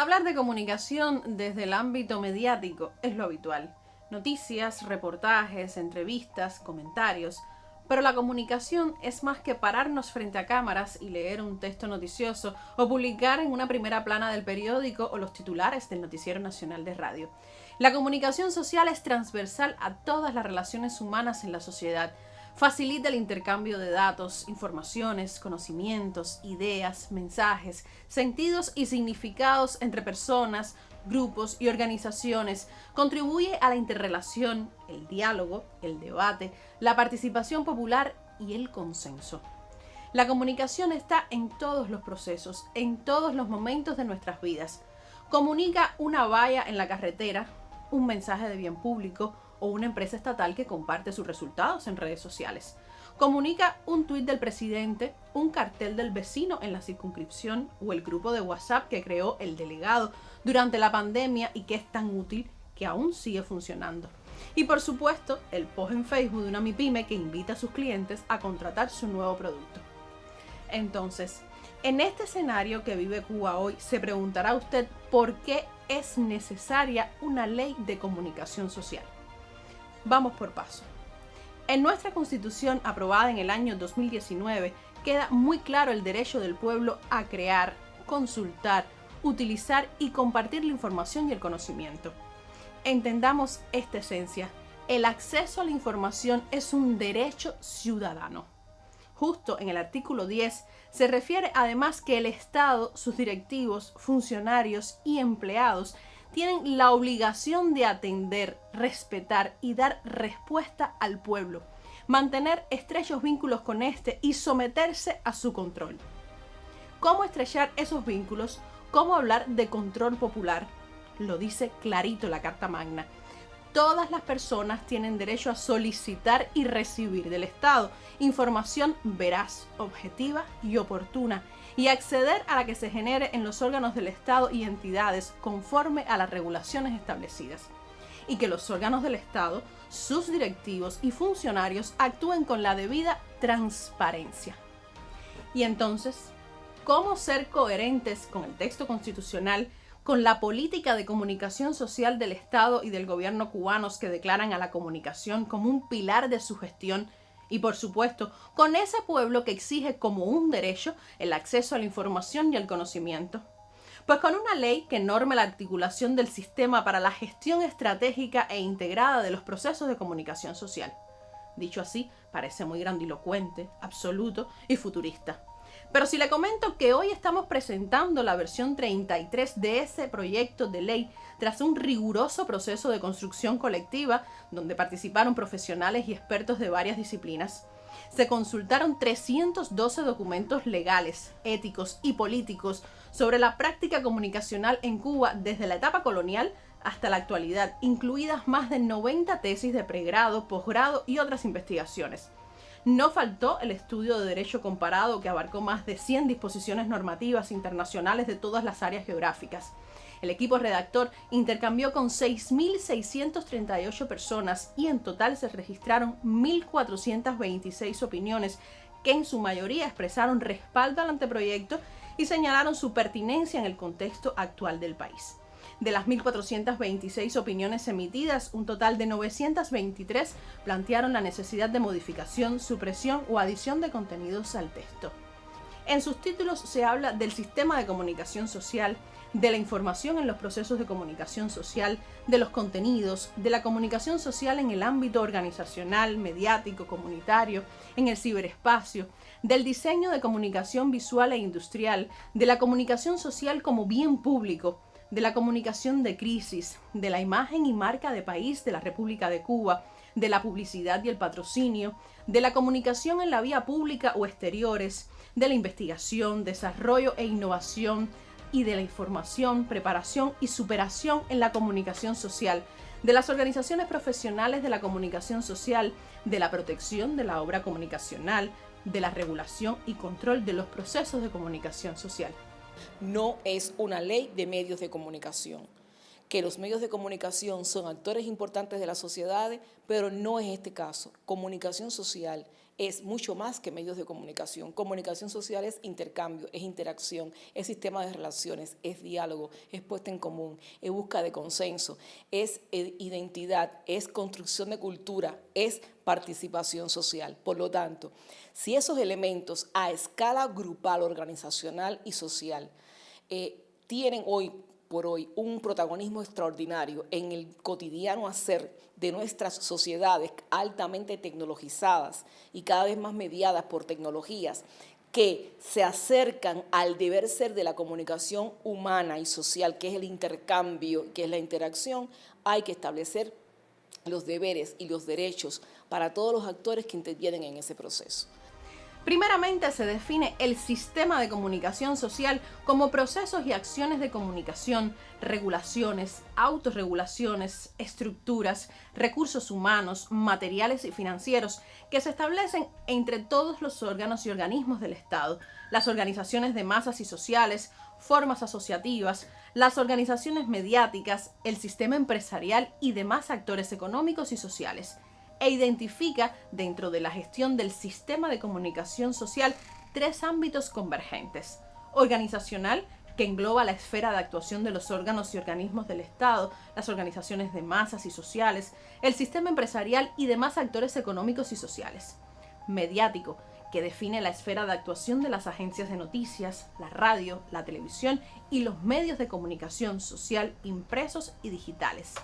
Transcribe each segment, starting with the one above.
Hablar de comunicación desde el ámbito mediático es lo habitual. Noticias, reportajes, entrevistas, comentarios. Pero la comunicación es más que pararnos frente a cámaras y leer un texto noticioso o publicar en una primera plana del periódico o los titulares del Noticiero Nacional de Radio. La comunicación social es transversal a todas las relaciones humanas en la sociedad. Facilita el intercambio de datos, informaciones, conocimientos, ideas, mensajes, sentidos y significados entre personas, grupos y organizaciones. Contribuye a la interrelación, el diálogo, el debate, la participación popular y el consenso. La comunicación está en todos los procesos, en todos los momentos de nuestras vidas. Comunica una valla en la carretera, un mensaje de bien público o una empresa estatal que comparte sus resultados en redes sociales. Comunica un tuit del presidente, un cartel del vecino en la circunscripción o el grupo de WhatsApp que creó el delegado durante la pandemia y que es tan útil que aún sigue funcionando. Y por supuesto, el post en Facebook de una MIPYME que invita a sus clientes a contratar su nuevo producto. Entonces, en este escenario que vive Cuba hoy, se preguntará usted por qué es necesaria una ley de comunicación social. Vamos por paso. En nuestra Constitución, aprobada en el año 2019, queda muy claro el derecho del pueblo a crear, consultar, utilizar y compartir la información y el conocimiento. Entendamos esta esencia. El acceso a la información es un derecho ciudadano. Justo en el artículo 10 se refiere además que el Estado, sus directivos, funcionarios y empleados tienen la obligación de atender, respetar y dar respuesta al pueblo, mantener estrechos vínculos con este y someterse a su control. ¿Cómo estrechar esos vínculos? ¿Cómo hablar de control popular? Lo dice clarito la Carta Magna. Todas las personas tienen derecho a solicitar y recibir del Estado información veraz, objetiva y oportuna, y acceder a la que se genere en los órganos del Estado y entidades conforme a las regulaciones establecidas. Y que los órganos del Estado, sus directivos y funcionarios actúen con la debida transparencia. Y entonces, ¿cómo ser coherentes con el texto constitucional, con la política de comunicación social del Estado y del gobierno cubanos que declaran a la comunicación como un pilar de su gestión? Y por supuesto, con ese pueblo que exige como un derecho el acceso a la información y al conocimiento. Pues con una ley que norme la articulación del sistema para la gestión estratégica e integrada de los procesos de comunicación social. Dicho así, parece muy grandilocuente, absoluto y futurista. Pero si le comento que hoy estamos presentando la versión 33 de ese proyecto de ley tras un riguroso proceso de construcción colectiva donde participaron profesionales y expertos de varias disciplinas, se consultaron 312 documentos legales, éticos y políticos sobre la práctica comunicacional en Cuba desde la etapa colonial hasta la actualidad, incluidas más de 90 tesis de pregrado, posgrado y otras investigaciones. No faltó el estudio de derecho comparado que abarcó más de 100 disposiciones normativas internacionales de todas las áreas geográficas. El equipo redactor intercambió con 6.638 personas y en total se registraron 1.426 opiniones que en su mayoría expresaron respaldo al anteproyecto y señalaron su pertinencia en el contexto actual del país. De las 1.426 opiniones emitidas, un total de 923 plantearon la necesidad de modificación, supresión o adición de contenidos al texto. En sus títulos se habla del sistema de comunicación social, de la información en los procesos de comunicación social, de los contenidos, de la comunicación social en el ámbito organizacional, mediático, comunitario, en el ciberespacio, del diseño de comunicación visual e industrial, de la comunicación social como bien público, de la comunicación de crisis, de la imagen y marca de país de la República de Cuba, de la publicidad y el patrocinio, de la comunicación en la vía pública o exteriores, de la investigación, desarrollo e innovación y de la información, preparación y superación en la comunicación social, de las organizaciones profesionales de la comunicación social, de la protección de la obra comunicacional, de la regulación y control de los procesos de comunicación social. No es una ley de medios de comunicación. Que los medios de comunicación son actores importantes de la sociedad, pero no es este caso. Comunicación social es mucho más que medios de comunicación. Comunicación social es intercambio, es interacción, es sistema de relaciones, es diálogo, es puesta en común, es búsqueda de consenso, es identidad, es construcción de cultura, es participación social. Por lo tanto, si esos elementos a escala grupal, organizacional y social tienen hoy por hoy un protagonismo extraordinario en el cotidiano hacer de nuestras sociedades altamente tecnologizadas y cada vez más mediadas por tecnologías que se acercan al deber ser de la comunicación humana y social, que es el intercambio, que es la interacción, hay que establecer los deberes y los derechos para todos los actores que intervienen en ese proceso. Primeramente se define el sistema de comunicación social como procesos y acciones de comunicación, regulaciones, autorregulaciones, estructuras, recursos humanos, materiales y financieros que se establecen entre todos los órganos y organismos del Estado, las organizaciones de masas y sociales, formas asociativas, las organizaciones mediáticas, el sistema empresarial y demás actores económicos y sociales, e identifica dentro de la gestión del sistema de comunicación social 3 ámbitos convergentes: organizacional, que engloba la esfera de actuación de los órganos y organismos del Estado, las organizaciones de masas y sociales, el sistema empresarial y demás actores económicos y sociales; mediático, que define la esfera de actuación de las agencias de noticias, la radio, la televisión y los medios de comunicación social impresos y digitales;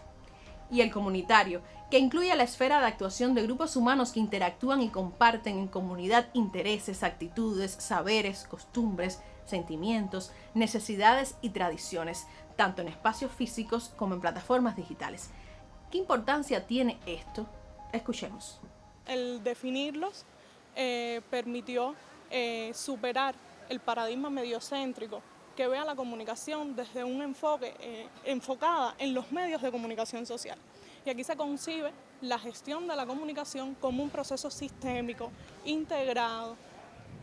y el comunitario, que incluye la esfera de actuación de grupos humanos que interactúan y comparten en comunidad intereses, actitudes, saberes, costumbres, sentimientos, necesidades y tradiciones, tanto en espacios físicos como en plataformas digitales. ¿Qué importancia tiene esto? Escuchemos. El definirlos permitió superar el paradigma mediocéntrico que ve a la comunicación desde un enfoque enfocada en los medios de comunicación social. Y aquí se concibe la gestión de la comunicación como un proceso sistémico, integrado,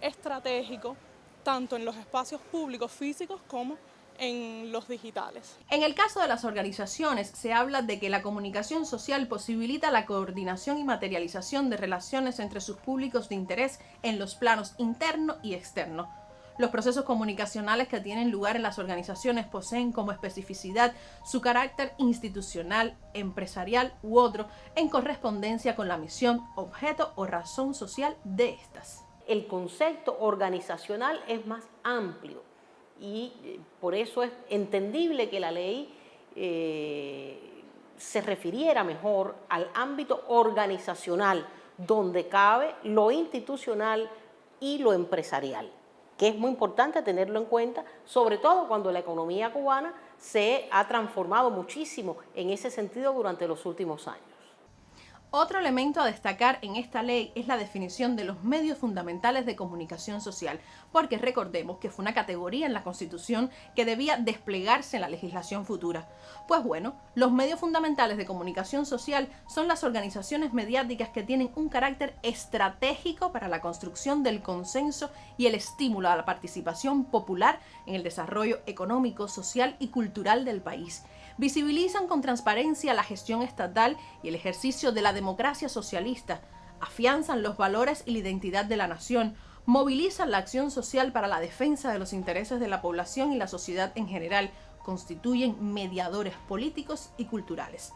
estratégico, tanto en los espacios públicos físicos como en los digitales. En el caso de las organizaciones, se habla de que la comunicación social posibilita la coordinación y materialización de relaciones entre sus públicos de interés en los planos interno y externo. Los procesos comunicacionales que tienen lugar en las organizaciones poseen como especificidad su carácter institucional, empresarial u otro, en correspondencia con la misión, objeto o razón social de estas. El concepto organizacional es más amplio y por eso es entendible que la ley se refiriera mejor al ámbito organizacional, donde cabe lo institucional y lo empresarial, que es muy importante tenerlo en cuenta, sobre todo cuando la economía cubana se ha transformado muchísimo en ese sentido durante los últimos años. Otro elemento a destacar en esta ley es la definición de los medios fundamentales de comunicación social, porque recordemos que fue una categoría en la Constitución que debía desplegarse en la legislación futura. Pues bueno, los medios fundamentales de comunicación social son las organizaciones mediáticas que tienen un carácter estratégico para la construcción del consenso y el estímulo a la participación popular en el desarrollo económico, social y cultural del país. Visibilizan con transparencia la gestión estatal y el ejercicio de la democracia socialista, afianzan los valores y la identidad de la nación, movilizan la acción social para la defensa de los intereses de la población y la sociedad en general, constituyen mediadores políticos y culturales.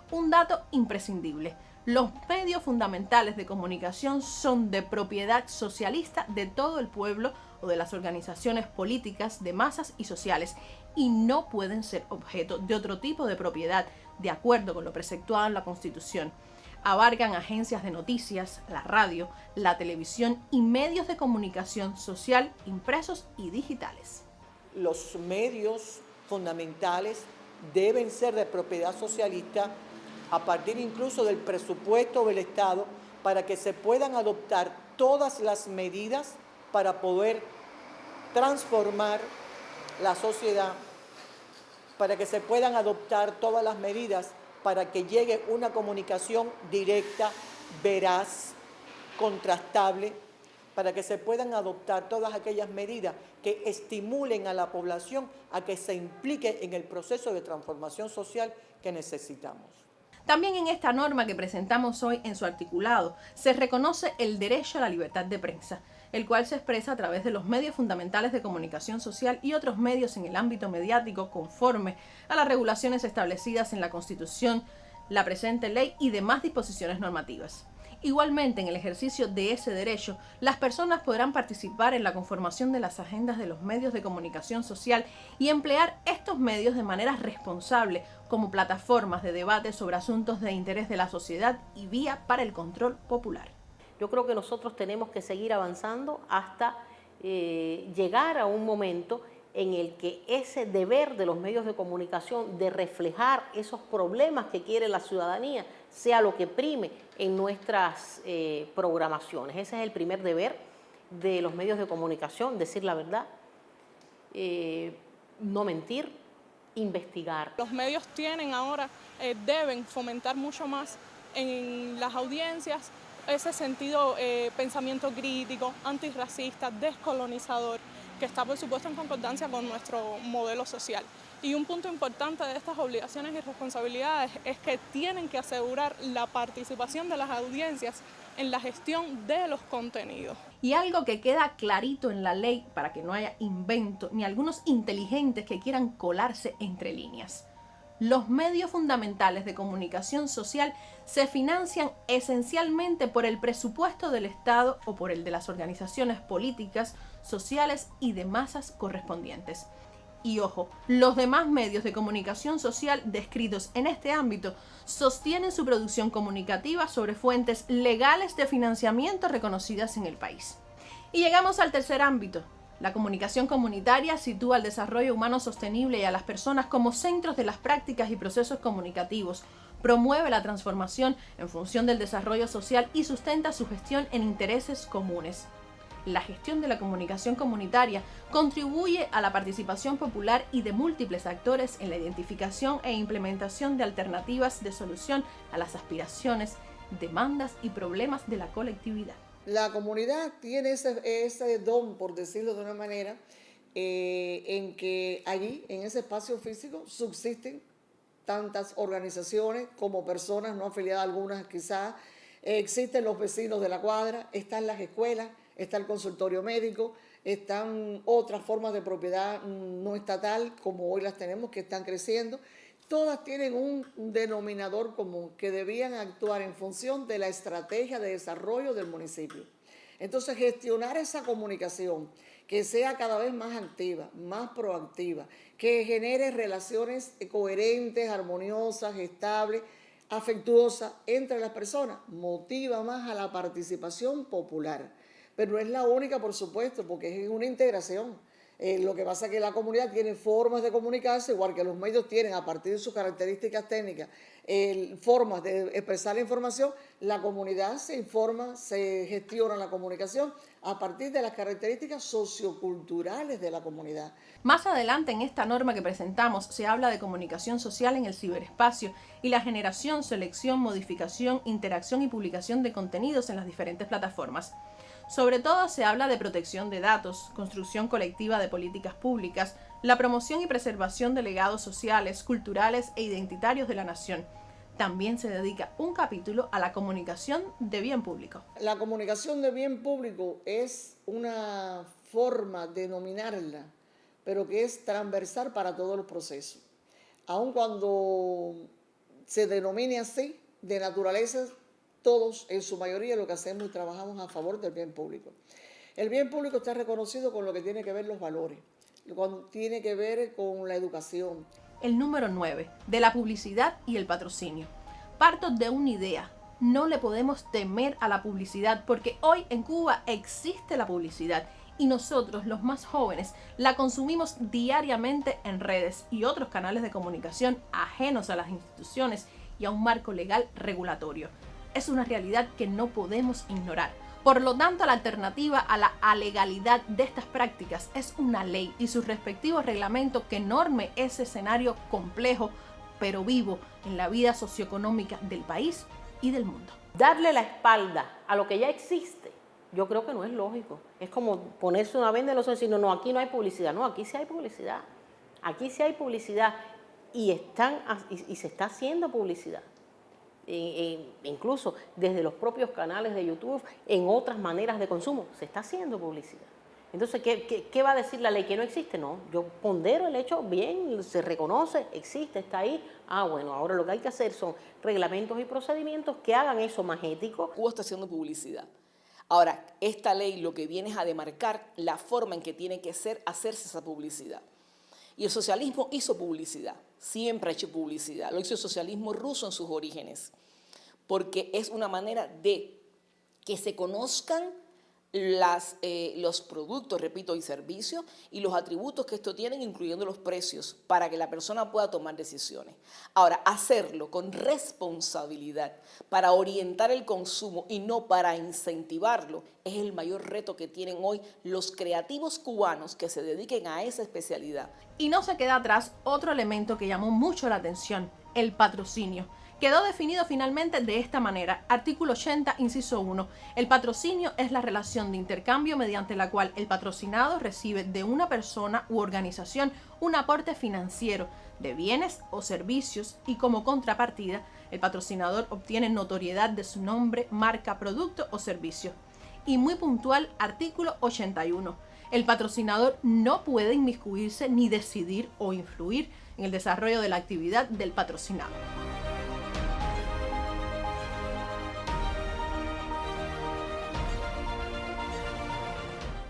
Un dato imprescindible: los medios fundamentales de comunicación son de propiedad socialista de todo el pueblo o de las organizaciones políticas de masas y sociales, y no pueden ser objeto de otro tipo de propiedad, de acuerdo con lo preceptuado en la Constitución. Abarcan agencias de noticias, la radio, la televisión y medios de comunicación social impresos y digitales. Los medios fundamentales deben ser de propiedad socialista a partir incluso del presupuesto del Estado, para que se puedan adoptar todas las medidas para poder transformar la sociedad, para que se puedan adoptar todas las medidas para que llegue una comunicación directa, veraz, contrastable, para que se puedan adoptar todas aquellas medidas que estimulen a la población a que se implique en el proceso de transformación social que necesitamos. También en esta norma que presentamos hoy en su articulado se reconoce el derecho a la libertad de prensa, el cual se expresa a través de los medios fundamentales de comunicación social y otros medios en el ámbito mediático conforme a las regulaciones establecidas en la Constitución, la presente ley y demás disposiciones normativas. Igualmente, en el ejercicio de ese derecho, las personas podrán participar en la conformación de las agendas de los medios de comunicación social y emplear estos medios de manera responsable como plataformas de debate sobre asuntos de interés de la sociedad y vía para el control popular. Yo creo que nosotros tenemos que seguir avanzando hasta llegar a un momento en el que ese deber de los medios de comunicación de reflejar esos problemas que quiere la ciudadanía sea lo que prime en nuestras programaciones. Ese es el primer deber de los medios de comunicación, decir la verdad, no mentir, investigar. Los medios tienen ahora, deben fomentar mucho más en las audiencias ese sentido, pensamiento crítico, antirracista, descolonizador, que está por supuesto en concordancia con nuestro modelo social. Y un punto importante de estas obligaciones y responsabilidades es que tienen que asegurar la participación de las audiencias en la gestión de los contenidos. Y algo que queda clarito en la ley para que no haya invento ni algunos inteligentes que quieran colarse entre líneas. Los medios fundamentales de comunicación social se financian esencialmente por el presupuesto del Estado o por el de las organizaciones políticas, sociales y de masas correspondientes. Y ojo, los demás medios de comunicación social descritos en este ámbito sostienen su producción comunicativa sobre fuentes legales de financiamiento reconocidas en el país. Y llegamos al tercer ámbito. La comunicación comunitaria sitúa el desarrollo humano sostenible y a las personas como centros de las prácticas y procesos comunicativos, promueve la transformación en función del desarrollo social y sustenta su gestión en intereses comunes. La gestión de la comunicación comunitaria contribuye a la participación popular y de múltiples actores en la identificación e implementación de alternativas de solución a las aspiraciones, demandas y problemas de la colectividad. La comunidad tiene ese don, por decirlo de una manera, en que allí, en ese espacio físico, subsisten tantas organizaciones como personas no afiliadas, algunas quizás, existen los vecinos de la cuadra, están las escuelas, está el consultorio médico, están otras formas de propiedad no estatal, como hoy las tenemos, que están creciendo. Todas tienen un denominador común, que debían actuar en función de la estrategia de desarrollo del municipio. Entonces, gestionar esa comunicación, que sea cada vez más activa, más proactiva, que genere relaciones coherentes, armoniosas, estables, afectuosas entre las personas, motiva más a la participación popular. Pero no es la única, por supuesto, porque es una integración. Lo que pasa es que la comunidad tiene formas de comunicarse, igual que los medios tienen, a partir de sus características técnicas, formas de expresar la información. La comunidad se informa, se gestiona la comunicación a partir de las características socioculturales de la comunidad. Más adelante en esta norma que presentamos se habla de comunicación social en el ciberespacio y la generación, selección, modificación, interacción y publicación de contenidos en las diferentes plataformas. Sobre todo se habla de protección de datos, construcción colectiva de políticas públicas, la promoción y preservación de legados sociales, culturales e identitarios de la nación. También se dedica un capítulo a la comunicación de bien público. La comunicación de bien público es una forma de denominarla, pero que es transversal para todos los procesos. Aun cuando se denomine así, de naturaleza, todos, en su mayoría, lo que hacemos y trabajamos a favor del bien público. El bien público está reconocido con lo que tiene que ver los valores, tiene que ver con la educación. El número 9, de la publicidad y el patrocinio. Parto de una idea. No le podemos temer a la publicidad porque hoy en Cuba existe la publicidad y nosotros, los más jóvenes, la consumimos diariamente en redes y otros canales de comunicación ajenos a las instituciones y a un marco legal regulatorio. Es una realidad que no podemos ignorar. Por lo tanto, la alternativa a la alegalidad de estas prácticas es una ley y su respectivo reglamento que norme ese escenario complejo, pero vivo en la vida socioeconómica del país y del mundo. Darle la espalda a lo que ya existe, yo creo que no es lógico. Es como ponerse una venda en los ojos y decir, no, aquí no hay publicidad. No, aquí sí hay publicidad. Aquí sí hay publicidad y se está haciendo publicidad. incluso desde los propios canales de YouTube, en otras maneras de consumo. Se está haciendo publicidad. Entonces, ¿qué va a decir la ley? ¿Que no existe? No, yo pondero el hecho bien, se reconoce, existe, está ahí. Ah, bueno, ahora lo que hay que hacer son reglamentos y procedimientos que hagan eso más ético. Cuba está haciendo publicidad. Ahora, esta ley lo que viene es a demarcar la forma en que tiene que hacerse esa publicidad. Y el socialismo hizo publicidad, siempre ha hecho publicidad. Lo hizo el socialismo ruso en sus orígenes, porque es una manera de que se conozcan los productos, repito, y servicios y los atributos que esto tienen, incluyendo los precios, para que la persona pueda tomar decisiones. Ahora, hacerlo con responsabilidad para orientar el consumo y no para incentivarlo es el mayor reto que tienen hoy los creativos cubanos que se dediquen a esa especialidad. Y no se queda atrás otro elemento que llamó mucho la atención, el patrocinio. Quedó definido finalmente de esta manera. Artículo 80, inciso 1. El patrocinio es la relación de intercambio mediante la cual el patrocinado recibe de una persona u organización un aporte financiero de bienes o servicios y como contrapartida, el patrocinador obtiene notoriedad de su nombre, marca, producto o servicio. Y muy puntual, artículo 81. El patrocinador no puede inmiscuirse ni decidir o influir en el desarrollo de la actividad del patrocinado.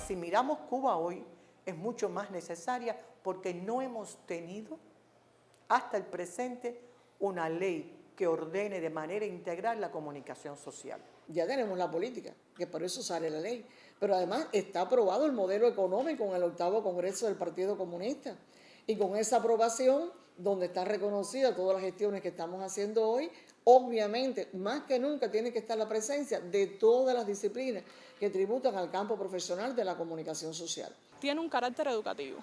Si miramos Cuba hoy, es mucho más necesaria porque no hemos tenido hasta el presente una ley que ordene de manera integral la comunicación social. Ya tenemos la política, que por eso sale la ley. Pero además está aprobado el modelo económico en el 8º Congreso del Partido Comunista. Y con esa aprobación, donde está reconocida todas las gestiones que estamos haciendo hoy, obviamente, más que nunca tiene que estar la presencia de todas las disciplinas que tributan al campo profesional de la comunicación social. Tiene un carácter educativo.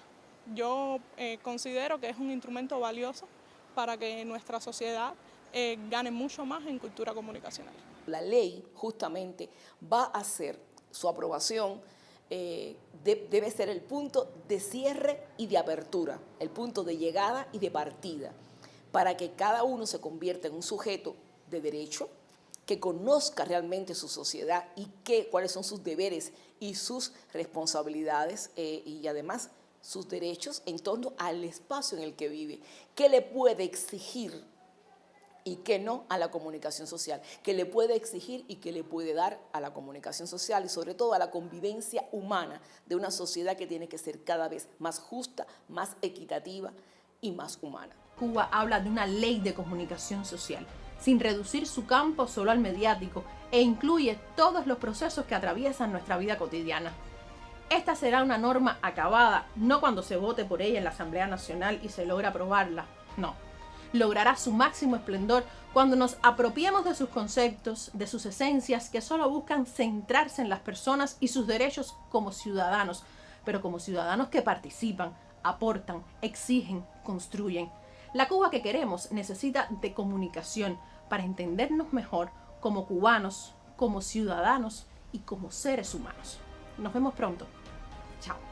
Yo considero que es un instrumento valioso para que nuestra sociedad gane mucho más en cultura comunicacional. La ley justamente va a ser su aprobación, debe ser el punto de cierre y de apertura, el punto de llegada y de partida, para que cada uno se convierta en un sujeto de derecho, que conozca realmente su sociedad y cuáles son sus deberes y sus responsabilidades y además sus derechos en torno al espacio en el que vive, qué le puede exigir y qué no a la comunicación social, qué le puede exigir y qué le puede dar a la comunicación social y sobre todo a la convivencia humana de una sociedad que tiene que ser cada vez más justa, más equitativa y más humana. Cuba habla de una ley de comunicación social, sin reducir su campo solo al mediático, e incluye todos los procesos que atraviesan nuestra vida cotidiana. Esta será una norma acabada, no cuando se vote por ella en la Asamblea Nacional y se logra aprobarla, no. Logrará su máximo esplendor cuando nos apropiemos de sus conceptos, de sus esencias que solo buscan centrarse en las personas y sus derechos como ciudadanos, pero como ciudadanos que participan, aportan, exigen, construyen. La Cuba que queremos necesita de comunicación para entendernos mejor como cubanos, como ciudadanos y como seres humanos. Nos vemos pronto. Chao.